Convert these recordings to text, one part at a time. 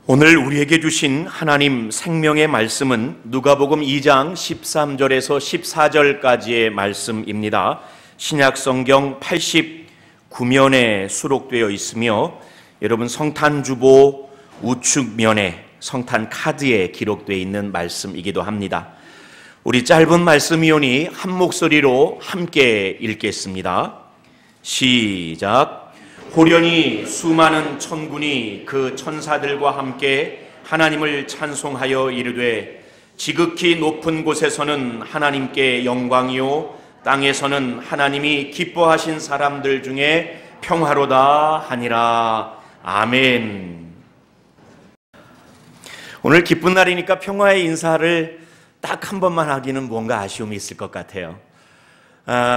오늘 우리에게 주신 하나님 생명의 말씀은 누가복음 2장 13절에서 14절까지의 말씀입니다. 신약성경 89면에 수록되어 있으며 여러분 성탄주보 우측면에 성탄 카드에 기록되어 있는 말씀이기도 합니다. 우리 짧은 말씀이오니 한 목소리로 함께 읽겠습니다. 시작. 호련히 수많은 천군이 그 천사들과 함께 하나님을 찬송하여 이르되 지극히 높은 곳에서는 하나님께 영광이요 땅에서는 하나님이 기뻐하신 사람들 중에 평화로다 하니라. 아멘. 오늘 기쁜 날이니까 평화의 인사를 딱 한 번만 하기는 뭔가 아쉬움이 있을 것 같아요.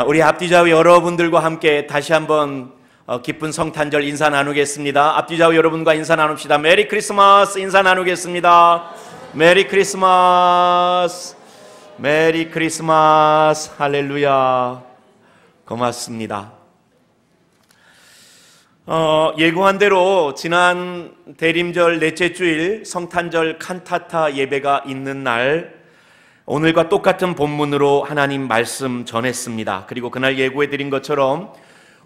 우리 앞뒤좌우 여러분들과 함께 다시 한번 기쁜 성탄절 인사 나누겠습니다. 앞뒤좌우 여러분과 인사 나눕시다. 메리 크리스마스 인사 나누겠습니다. 메리 크리스마스, 메리 크리스마스, 할렐루야. 고맙습니다. 예고한 대로 지난 대림절 넷째 주일 성탄절 칸타타 예배가 있는 날 오늘과 똑같은 본문으로 하나님 말씀 전했습니다. 그리고 그날 예고해드린 것처럼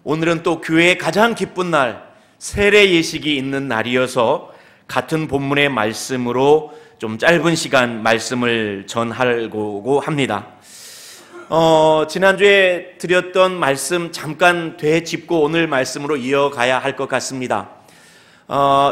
오늘은 또 교회의 가장 기쁜 날 세례 예식이 있는 날이어서 같은 본문의 말씀으로 좀 짧은 시간 말씀을 전하려고 합니다. 지난주에 드렸던 말씀 잠깐 되짚고 오늘 말씀으로 이어가야 할 것 같습니다.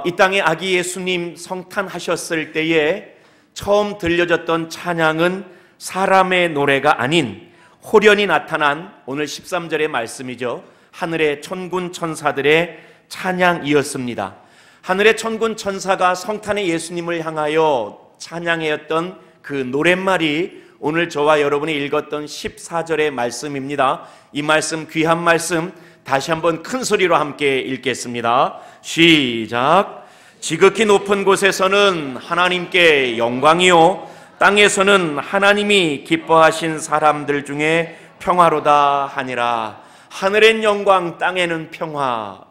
이 땅에 아기 예수님 성탄하셨을 때에 처음 들려졌던 찬양은 사람의 노래가 아닌 호련히 나타난 오늘 13절의 말씀이죠. 하늘의 천군 천사들의 찬양이었습니다. 하늘의 천군 천사가 성탄의 예수님을 향하여 찬양하였던 그 노랫말이 오늘 저와 여러분이 읽었던 14절의 말씀입니다. 이 말씀, 귀한 말씀 다시 한번 큰 소리로 함께 읽겠습니다. 시작. 지극히 높은 곳에서는 하나님께 영광이요 땅에서는 하나님이 기뻐하신 사람들 중에 평화로다 하니라. 하늘엔 영광, 땅에는 평화.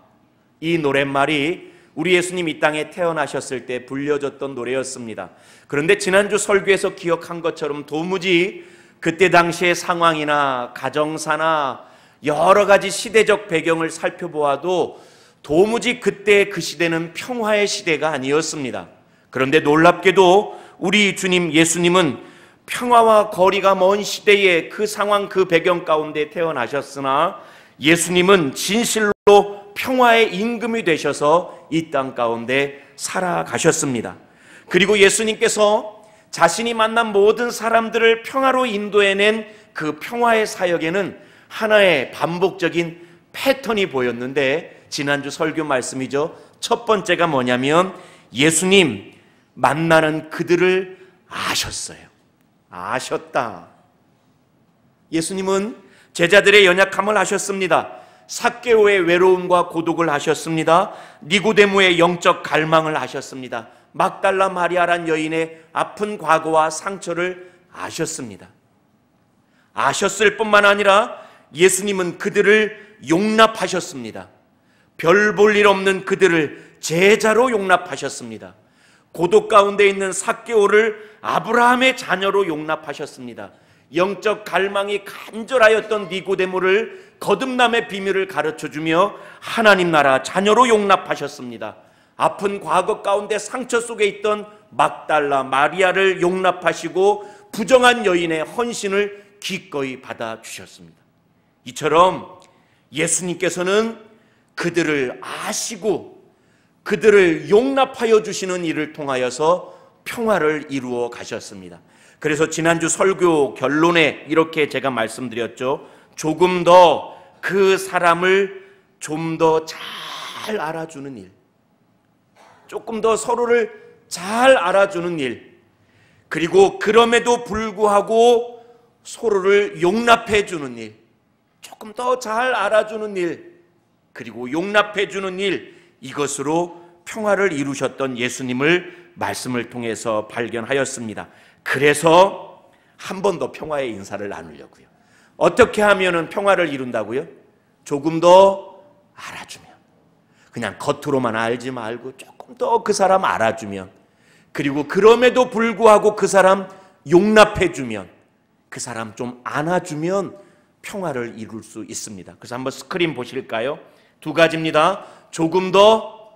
이 노랫말이 우리 예수님 이 땅에 태어나셨을 때 불려졌던 노래였습니다. 그런데 지난주 설교에서 기억한 것처럼 도무지 그때 당시의 상황이나 가정사나 여러 가지 시대적 배경을 살펴보아도 도무지 그때 그 시대는 평화의 시대가 아니었습니다. 그런데 놀랍게도 우리 주님 예수님은 평화와 거리가 먼 시대의 그 상황 그 배경 가운데 태어나셨으나 예수님은 진실로 평화의 임금이 되셔서 이 땅 가운데 살아가셨습니다. 그리고 예수님께서 자신이 만난 모든 사람들을 평화로 인도해낸 그 평화의 사역에는 하나의 반복적인 패턴이 보였는데 지난주 설교 말씀이죠. 첫 번째가 뭐냐면 예수님 만나는 그들을 아셨어요. 아셨다. 예수님은 제자들의 연약함을 아셨습니다. 삭개오의 외로움과 고독을 아셨습니다. 니고데모의 영적 갈망을 아셨습니다. 막달라 마리아란 여인의 아픈 과거와 상처를 아셨습니다. 아셨을 뿐만 아니라 예수님은 그들을 용납하셨습니다. 별 볼 일 없는 그들을 제자로 용납하셨습니다. 고독 가운데 있는 삭개오를 아브라함의 자녀로 용납하셨습니다. 영적 갈망이 간절하였던 니고데모를 거듭남의 비밀을 가르쳐주며 하나님 나라 자녀로 용납하셨습니다. 아픈 과거 가운데 상처 속에 있던 막달라 마리아를 용납하시고 부정한 여인의 헌신을 기꺼이 받아주셨습니다. 이처럼 예수님께서는 그들을 아시고 그들을 용납하여 주시는 일을 통하여서 평화를 이루어 가셨습니다. 그래서 지난주 설교 결론에 이렇게 제가 말씀드렸죠. 조금 더 그 사람을 좀 더 잘 알아주는 일, 조금 더 서로를 잘 알아주는 일, 그리고 그럼에도 불구하고 서로를 용납해 주는 일, 조금 더 잘 알아주는 일, 그리고 용납해 주는 일, 이것으로 평화를 이루셨던 예수님을 말씀을 통해서 발견하였습니다. 그래서 한 번 더 평화의 인사를 나누려고요. 어떻게 하면 평화를 이룬다고요? 조금 더 알아주면. 그냥 겉으로만 알지 말고 조금 조금 더 그 사람 알아주면, 그리고 그럼에도 불구하고 그 사람 용납해주면, 그 사람 좀 안아주면 평화를 이룰 수 있습니다. 그래서 한번 스크린 보실까요? 두 가지입니다. 조금 더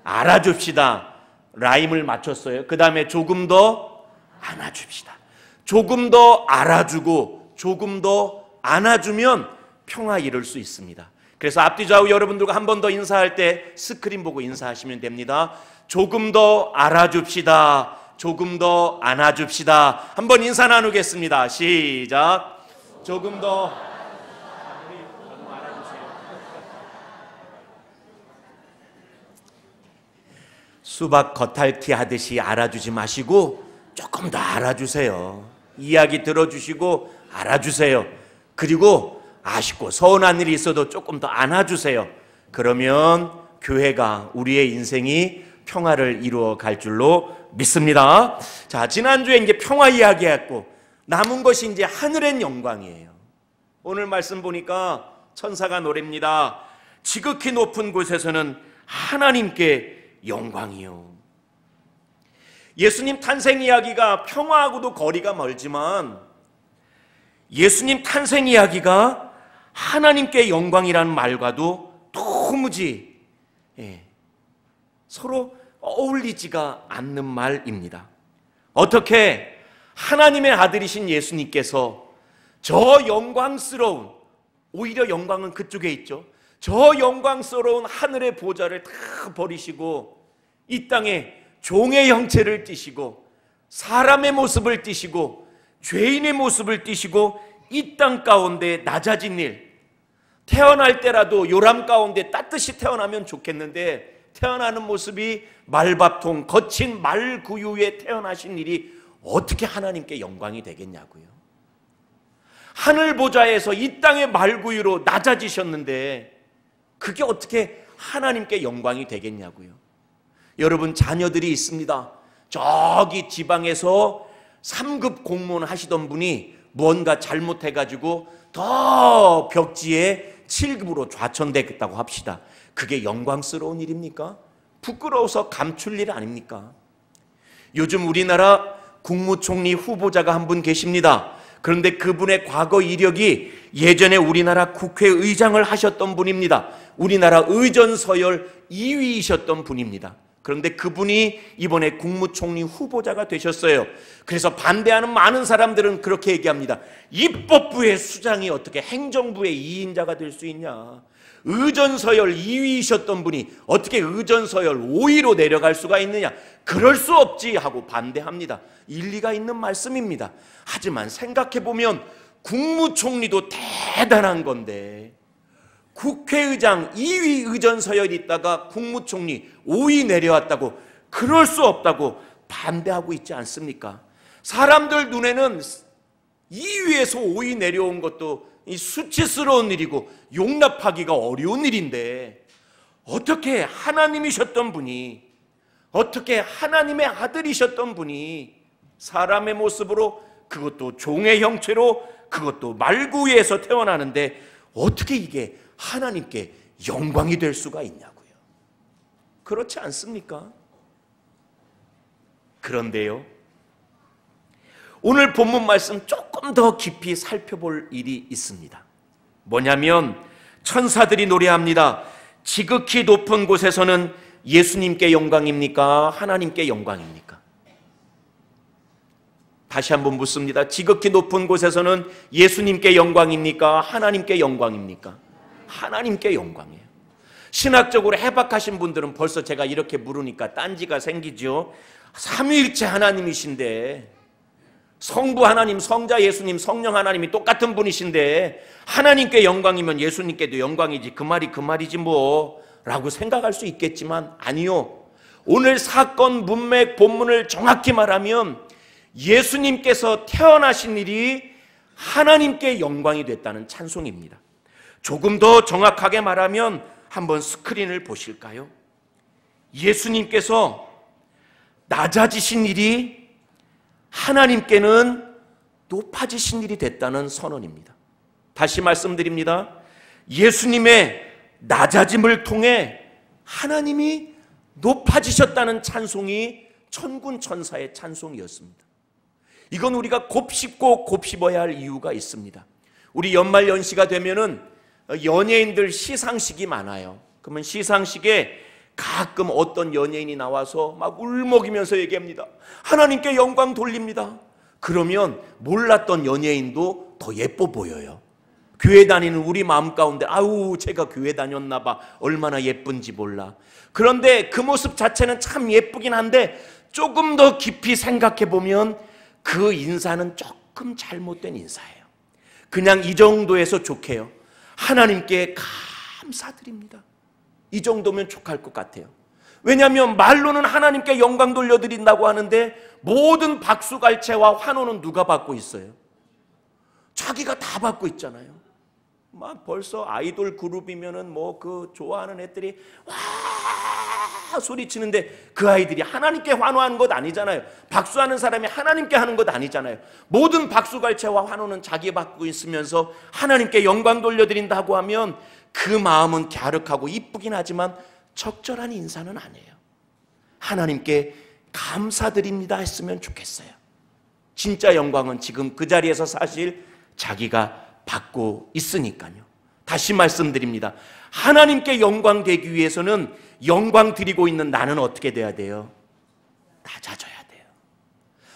알아줍시다. 라임을 맞췄어요. 그 다음에 조금 더 안아줍시다. 조금 더 알아주고 조금 더 안아주면 평화 이룰 수 있습니다. 그래서 앞뒤 좌우 여러분들과 한 번 더 인사할 때 스크린 보고 인사하시면 됩니다. 조금 더 알아줍시다. 조금 더 안아줍시다. 한번 인사 나누겠습니다. 시작. 조금 더 수박 겉핥기 하듯이 알아주지 마시고 조금 더 알아주세요. 이야기 들어주시고 알아주세요. 그리고 아쉽고 서운한 일이 있어도 조금 더 안아주세요. 그러면 교회가, 우리의 인생이 평화를 이루어 갈 줄로 믿습니다. 자, 지난주에 이제 평화 이야기했고 남은 것이 이제 하늘의 영광이에요. 오늘 말씀 보니까 천사가 노래입니다. 지극히 높은 곳에서는 하나님께 영광이요. 예수님 탄생 이야기가 평화하고도 거리가 멀지만 예수님 탄생 이야기가 하나님께 영광이라는 말과도 도무지 서로 어울리지가 않는 말입니다. 어떻게 하나님의 아들이신 예수님께서 저 영광스러운, 오히려 영광은 그쪽에 있죠. 저 영광스러운 하늘의 보좌를 다 버리시고 이 땅에 종의 형체를 띠시고 사람의 모습을 띠시고 죄인의 모습을 띠시고 이 땅 가운데 낮아진 일, 태어날 때라도 요람 가운데 따뜻이 태어나면 좋겠는데 태어나는 모습이 말밥통, 거친 말구유에 태어나신 일이 어떻게 하나님께 영광이 되겠냐고요. 하늘 보좌에서 이 땅의 말구유로 낮아지셨는데 그게 어떻게 하나님께 영광이 되겠냐고요. 여러분, 자녀들이 있습니다. 저기 지방에서 3급 공무원 하시던 분이 뭔가 잘못해가지고 더 벽지에 7급으로 좌천되겠다고 합시다. 그게 영광스러운 일입니까? 부끄러워서 감출 일 아닙니까? 요즘 우리나라 국무총리 후보자가 한 분 계십니다. 그런데 그분의 과거 이력이 예전에 우리나라 국회의장을 하셨던 분입니다. 우리나라 의전서열 2위이셨던 분입니다. 그런데 그분이 이번에 국무총리 후보자가 되셨어요. 그래서 반대하는 많은 사람들은 그렇게 얘기합니다. 입법부의 수장이 어떻게 행정부의 2인자가 될 수 있냐. 의전서열 2위이셨던 분이 어떻게 의전서열 5위로 내려갈 수가 있느냐. 그럴 수 없지 하고 반대합니다. 일리가 있는 말씀입니다. 하지만 생각해보면 국무총리도 대단한 건데 국회의장 2위 의전서열이 있다가 국무총리 5위 내려왔다고, 그럴 수 없다고 반대하고 있지 않습니까? 사람들 눈에는 2위에서 5위 내려온 것도 수치스러운 일이고 용납하기가 어려운 일인데 어떻게 하나님이셨던 분이, 어떻게 하나님의 아들이셨던 분이 사람의 모습으로, 그것도 종의 형체로, 그것도 말구유에서 태어나는데 어떻게 이게 하나님께 영광이 될 수가 있냐고요. 그렇지 않습니까? 그런데요, 오늘 본문 말씀 조금 더 깊이 살펴볼 일이 있습니다. 뭐냐면 천사들이 노래합니다. 지극히 높은 곳에서는 예수님께 영광입니까? 하나님께 영광입니까? 다시 한번 묻습니다. 지극히 높은 곳에서는 예수님께 영광입니까? 하나님께 영광입니까? 하나님께 영광이에요. 신학적으로 해박하신 분들은 벌써 제가 이렇게 물으니까 딴지가 생기죠. 삼위일체 하나님이신데, 성부 하나님, 성자 예수님, 성령 하나님이 똑같은 분이신데 하나님께 영광이면 예수님께도 영광이지, 그 말이 그 말이지 뭐 라고 생각할 수 있겠지만 아니요. 오늘 사건 문맥 본문을 정확히 말하면 예수님께서 태어나신 일이 하나님께 영광이 됐다는 찬송입니다. 조금 더 정확하게 말하면 한번 스크린을 보실까요? 예수님께서 낮아지신 일이 하나님께는 높아지신 일이 됐다는 선언입니다. 다시 말씀드립니다. 예수님의 낮아짐을 통해 하나님이 높아지셨다는 찬송이 천군 천사의 찬송이었습니다. 이건 우리가 곱씹고 곱씹어야 할 이유가 있습니다. 우리 연말 연시가 되면은 연예인들 시상식이 많아요. 그러면 시상식에 가끔 어떤 연예인이 나와서 막 울먹이면서 얘기합니다. 하나님께 영광 돌립니다. 그러면 몰랐던 연예인도 더 예뻐 보여요. 교회 다니는 우리 마음 가운데 아우 제가 교회 다녔나 봐, 얼마나 예쁜지 몰라. 그런데 그 모습 자체는 참 예쁘긴 한데 조금 더 깊이 생각해 보면 그 인사는 조금 잘못된 인사예요. 그냥 이 정도에서 족해요. 하나님께 감사드립니다. 이 정도면 족할 것 같아요. 왜냐하면 말로는 하나님께 영광 돌려드린다고 하는데 모든 박수갈채와 환호는 누가 받고 있어요? 자기가 다 받고 있잖아요. 막 벌써 아이돌 그룹이면은 뭐 그 좋아하는 애들이 와 소리치는데 그 아이들이 하나님께 환호하는 것 아니잖아요. 박수하는 사람이 하나님께 하는 것 아니잖아요. 모든 박수갈채와 환호는 자기 받고 있으면서 하나님께 영광 돌려드린다고 하면 그 마음은 갸륵하고 이쁘긴 하지만 적절한 인사는 아니에요. 하나님께 감사드립니다 했으면 좋겠어요. 진짜 영광은 지금 그 자리에서 사실 자기가 받고 있으니까요. 다시 말씀드립니다. 하나님께 영광 되기 위해서는 영광 드리고 있는 나는 어떻게 돼야 돼요? 낮아져야 돼요.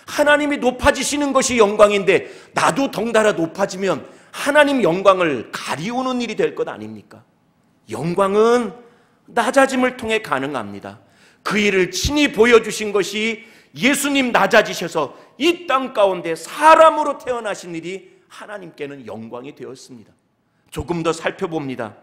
하나님이 높아지시는 것이 영광인데 나도 덩달아 높아지면 하나님 영광을 가리우는 일이 될 것 아닙니까? 영광은 낮아짐을 통해 가능합니다. 그 일을 친히 보여주신 것이 예수님 낮아지셔서 이 땅 가운데 사람으로 태어나신 일이 하나님께는 영광이 되었습니다. 조금 더 살펴봅니다.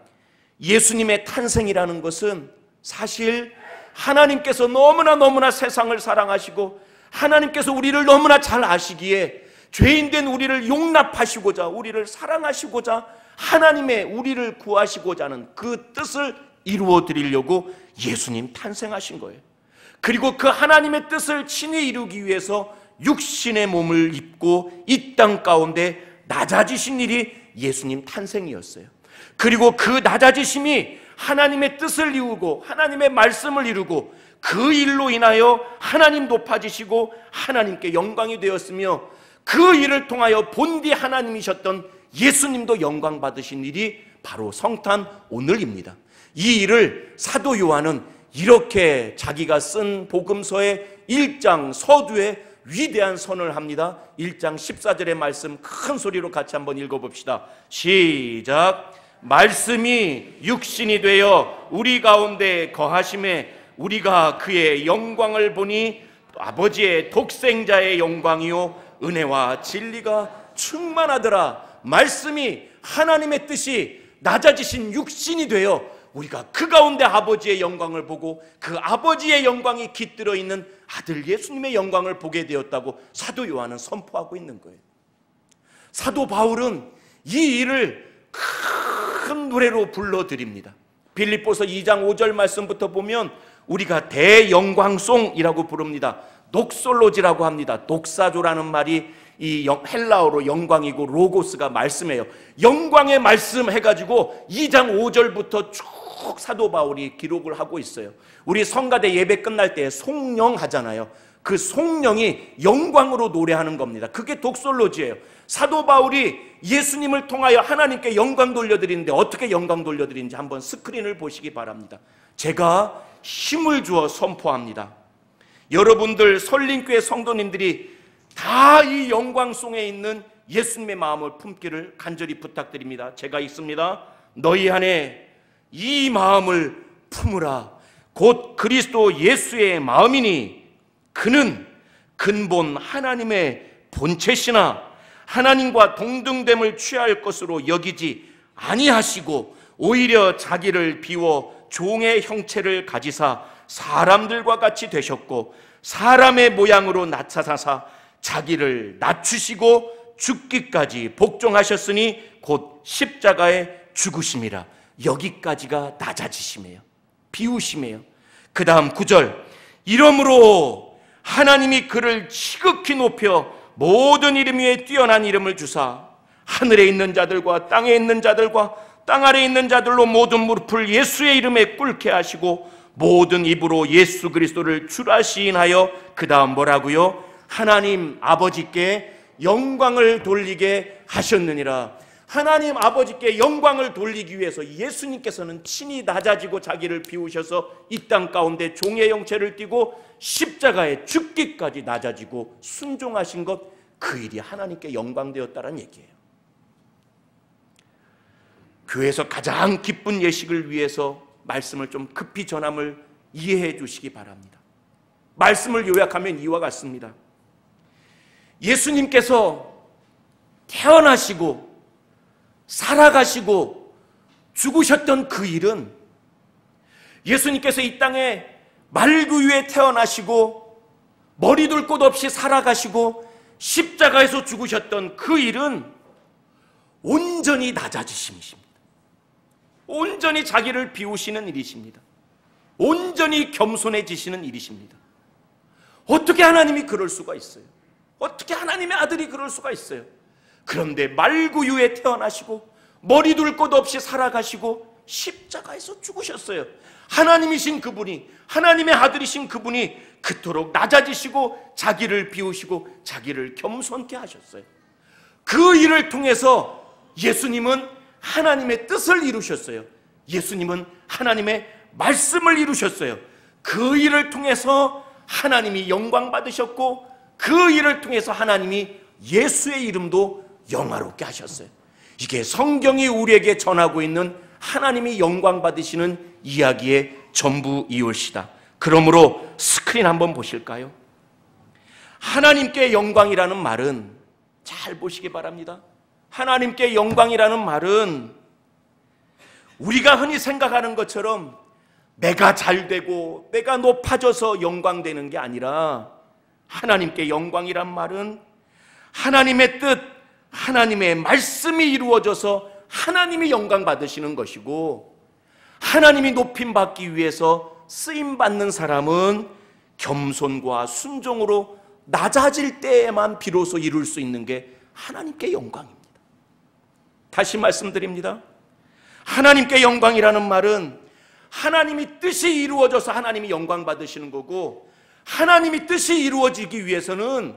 예수님의 탄생이라는 것은 사실 하나님께서 너무나 세상을 사랑하시고 하나님께서 우리를 너무나 잘 아시기에 죄인된 우리를 용납하시고자 우리를 사랑하시고자 하나님의 우리를 구하시고자 하는 그 뜻을 이루어 드리려고 예수님 탄생하신 거예요. 그리고 그 하나님의 뜻을 친히 이루기 위해서 육신의 몸을 입고 이 땅 가운데 낮아지신 일이 예수님 탄생이었어요. 그리고 그 낮아지심이 하나님의 뜻을 이루고 하나님의 말씀을 이루고 그 일로 인하여 하나님 높아지시고 하나님께 영광이 되었으며 그 일을 통하여 본디 하나님이셨던 예수님도 영광 받으신 일이 바로 성탄 오늘입니다. 이 일을 사도 요한은 이렇게 자기가 쓴 복음서의 1장 서두에 위대한 선언을 합니다. 1장 14절의 말씀 큰 소리로 같이 한번 읽어봅시다. 시작. 말씀이 육신이 되어 우리 가운데 거하심에 우리가 그의 영광을 보니 아버지의 독생자의 영광이요 은혜와 진리가 충만하더라. 말씀이 하나님의 뜻이 낮아지신 육신이 되어 우리가 그 가운데 아버지의 영광을 보고 그 아버지의 영광이 깃들어 있는 아들 예수님의 영광을 보게 되었다고 사도 요한은 선포하고 있는 거예요. 사도 바울은 이 일을 큰 노래로 불러드립니다. 빌립보서 2장 5절 말씀부터 보면 우리가 대영광송이라고 부릅니다. 녹솔로지라고 합니다. 독사조라는 말이 이 헬라어로 영광이고 로고스가 말씀이에요. 영광의 말씀 해가지고 2장 5절부터 쭉 사도 바울이 기록을 하고 있어요. 우리 성가대 예배 끝날 때 송영 하잖아요. 그 송영이 영광으로 노래하는 겁니다. 그게 독솔로지예요. 사도 바울이 예수님을 통하여 하나님께 영광 돌려드리는데 어떻게 영광 돌려드리는지 한번 스크린을 보시기 바랍니다. 제가 힘을 주어 선포합니다. 여러분들 설림교회 성도님들이 다 이 영광송에 있는 예수님의 마음을 품기를 간절히 부탁드립니다. 제가 읽습니다. 너희 안에 이 마음을 품으라. 곧 그리스도 예수의 마음이니 그는 근본 하나님의 본체시나 하나님과 동등됨을 취할 것으로 여기지 아니하시고 오히려 자기를 비워 종의 형체를 가지사 사람들과 같이 되셨고 사람의 모양으로 나타나사 자기를 낮추시고 죽기까지 복종하셨으니 곧 십자가에 죽으심이라. 여기까지가 낮아지심이에요. 비우심이에요. 그 다음 9절. 이러므로 하나님이 그를 지극히 높여 모든 이름 위에 뛰어난 이름을 주사 하늘에 있는 자들과 땅에 있는 자들과 땅 아래에 있는 자들로 모든 무릎을 예수의 이름에 꿇게 하시고 모든 입으로 예수 그리스도를 주라 시인하여 그 다음 뭐라고요? 하나님 아버지께 영광을 돌리게 하셨느니라. 하나님 아버지께 영광을 돌리기 위해서 예수님께서는 친히 낮아지고 자기를 비우셔서 이 땅 가운데 종의 형체를 띠고 십자가에 죽기까지 낮아지고 순종하신 것, 그 일이 하나님께 영광되었다는 얘기예요. 교회에서 가장 기쁜 예식을 위해서 말씀을 좀 급히 전함을 이해해 주시기 바랍니다. 말씀을 요약하면 이와 같습니다. 예수님께서 태어나시고 살아가시고 죽으셨던 그 일은, 예수님께서 이 땅에 말구유에 태어나시고 머리 둘 곳 없이 살아가시고 십자가에서 죽으셨던 그 일은 온전히 낮아지심이십니다. 온전히 자기를 비우시는 일이십니다. 온전히 겸손해지시는 일이십니다. 어떻게 하나님이 그럴 수가 있어요? 어떻게 하나님의 아들이 그럴 수가 있어요? 그런데 말구유에 태어나시고 머리 둘 곳 없이 살아가시고 십자가에서 죽으셨어요. 하나님이신 그분이, 하나님의 아들이신 그분이 그토록 낮아지시고 자기를 비우시고 자기를 겸손케 하셨어요. 그 일을 통해서 예수님은 하나님의 뜻을 이루셨어요. 예수님은 하나님의 말씀을 이루셨어요. 그 일을 통해서 하나님이 영광 받으셨고, 그 일을 통해서 하나님이 예수의 이름도 영화롭게 하셨어요. 이게 성경이 우리에게 전하고 있는 하나님이 영광 받으시는 이야기의 전부이올시다. 그러므로 스크린 한번 보실까요? 하나님께 영광이라는 말은, 잘 보시기 바랍니다. 하나님께 영광이라는 말은 우리가 흔히 생각하는 것처럼 내가 잘되고 내가 높아져서 영광되는 게 아니라, 하나님께 영광이란 말은 하나님의 뜻, 하나님의 말씀이 이루어져서 하나님이 영광 받으시는 것이고, 하나님이 높임받기 위해서 쓰임받는 사람은 겸손과 순종으로 낮아질 때에만 비로소 이룰 수 있는 게 하나님께 영광입니다. 다시 말씀드립니다. 하나님께 영광이라는 말은 하나님이 뜻이 이루어져서 하나님이 영광 받으시는 거고, 하나님이 뜻이 이루어지기 위해서는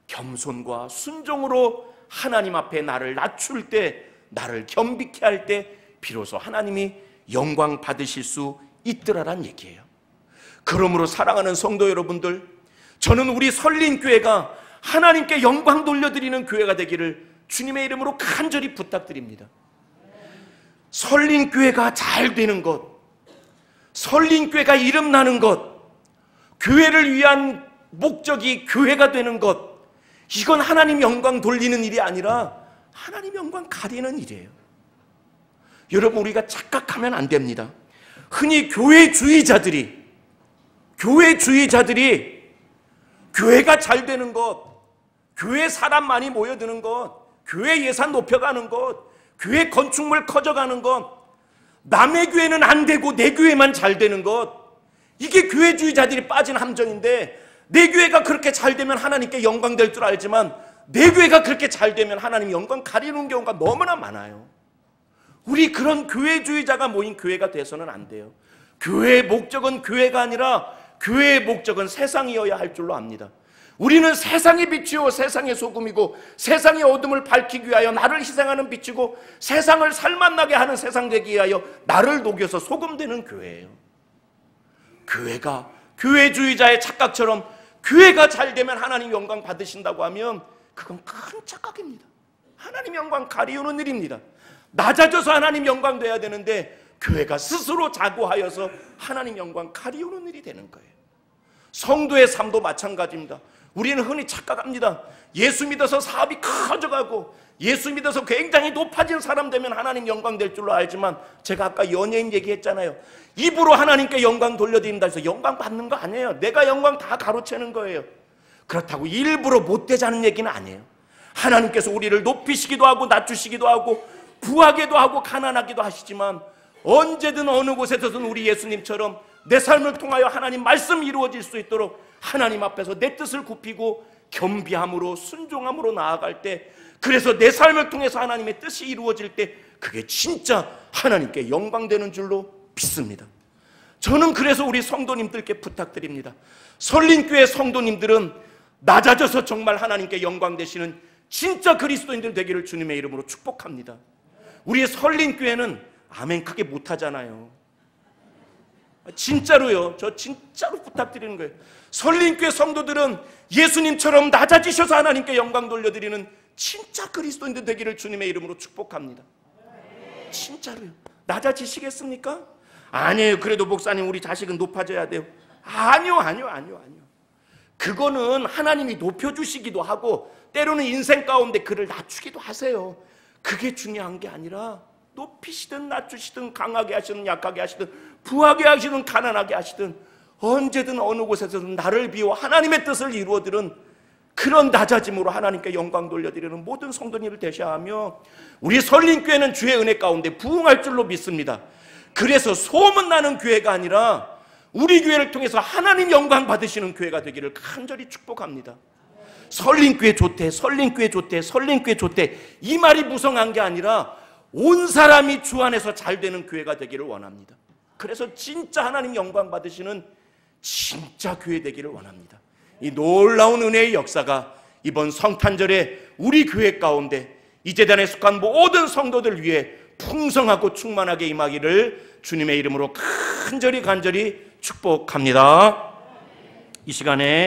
겸손과 순종으로 하나님 앞에 나를 낮출 때, 나를 겸비케 할 때 비로소 하나님이 영광 받으실 수 있더라란 얘기예요. 그러므로 사랑하는 성도 여러분들, 저는 우리 설린교회가 하나님께 영광 돌려드리는 교회가 되기를 주님의 이름으로 간절히 부탁드립니다. 설린교회가 잘 되는 것, 설린교회가 이름나는 것, 교회를 위한 목적이 교회가 되는 것, 이건 하나님 영광 돌리는 일이 아니라 하나님 영광 가리는 일이에요. 여러분, 우리가 착각하면 안 됩니다. 흔히 교회주의자들이 교회가 잘 되는 것, 교회 사람 많이 모여드는 것, 교회 예산 높여가는 것, 교회 건축물 커져가는 것, 남의 교회는 안 되고 내 교회만 잘 되는 것, 이게 교회주의자들이 빠진 함정인데, 내 교회가 그렇게 잘 되면 하나님께 영광 될 줄 알지만 내 교회가 그렇게 잘 되면 하나님 영광 가리는 경우가 너무나 많아요. 우리 그런 교회주의자가 모인 교회가 돼서는 안 돼요. 교회의 목적은 교회가 아니라 교회의 목적은 세상이어야 할 줄로 압니다. 우리는 세상의 빛이요 세상의 소금이고, 세상의 어둠을 밝히기 위하여 나를 희생하는 빛이고, 세상을 살맛나게 하는 세상 되기 위하여 나를 녹여서 소금 되는 교회예요. 교회가 교회주의자의 착각처럼 교회가 잘 되면 하나님 영광 받으신다고 하면 그건 큰 착각입니다. 하나님 영광 가리우는 일입니다. 낮아져서 하나님 영광 돼야 되는데 교회가 스스로 자고하여서 하나님 영광 가리우는 일이 되는 거예요. 성도의 삶도 마찬가지입니다. 우리는 흔히 착각합니다. 예수 믿어서 사업이 커져가고 예수 믿어서 굉장히 높아진 사람 되면 하나님 영광 될 줄로 알지만, 제가 아까 연예인 얘기했잖아요. 입으로 하나님께 영광 돌려드린다 해서 영광 받는 거 아니에요. 내가 영광 다 가로채는 거예요. 그렇다고 일부러 못되자는 얘기는 아니에요. 하나님께서 우리를 높이시기도 하고 낮추시기도 하고 부하게도 하고 가난하기도 하시지만, 언제든 어느 곳에서든 우리 예수님처럼 내 삶을 통하여 하나님 말씀이 이루어질 수 있도록 하나님 앞에서 내 뜻을 굽히고 겸비함으로 순종함으로 나아갈 때, 그래서 내 삶을 통해서 하나님의 뜻이 이루어질 때 그게 진짜 하나님께 영광되는 줄로 믿습니다. 저는 그래서 우리 성도님들께 부탁드립니다. 설린교회 성도님들은 낮아져서 정말 하나님께 영광 되시는 진짜 그리스도인들 되기를 주님의 이름으로 축복합니다. 우리의 설린교회는 아멘 크게 못하잖아요. 진짜로요. 저 진짜로 부탁드리는 거예요. 설린교회 성도들은 예수님처럼 낮아지셔서 하나님께 영광 돌려드리는 진짜 그리스도인들 되기를 주님의 이름으로 축복합니다. 진짜로요. 낮아지시겠습니까? 아니에요. 그래도 목사님 우리 자식은 높아져야 돼요. 아니요. 그거는 하나님이 높여주시기도 하고 때로는 인생 가운데 그를 낮추기도 하세요. 그게 중요한 게 아니라 높이시든 낮추시든 강하게 하시든 약하게 하시든 부하게 하시든 가난하게 하시든 언제든 어느 곳에서든 나를 비워 하나님의 뜻을 이루어드는 그런 낮아짐으로 하나님께 영광 돌려드리는 모든 성도님을 되셔야 하며, 우리 설린교회는 주의 은혜 가운데 부흥할 줄로 믿습니다. 그래서 소문나는 교회가 아니라 우리 교회를 통해서 하나님 영광 받으시는 교회가 되기를 간절히 축복합니다. 설린교회 좋대, 설린교회 좋대, 설린교회 좋대, 이 말이 무성한 게 아니라 온 사람이 주 안에서 잘 되는 교회가 되기를 원합니다. 그래서 진짜 하나님 영광 받으시는 진짜 교회 되기를 원합니다. 이 놀라운 은혜의 역사가 이번 성탄절에 우리 교회 가운데 이 제단에 속한 모든 성도들 위해 풍성하고 충만하게 임하기를 주님의 이름으로 간절히 축복합니다. 이 시간에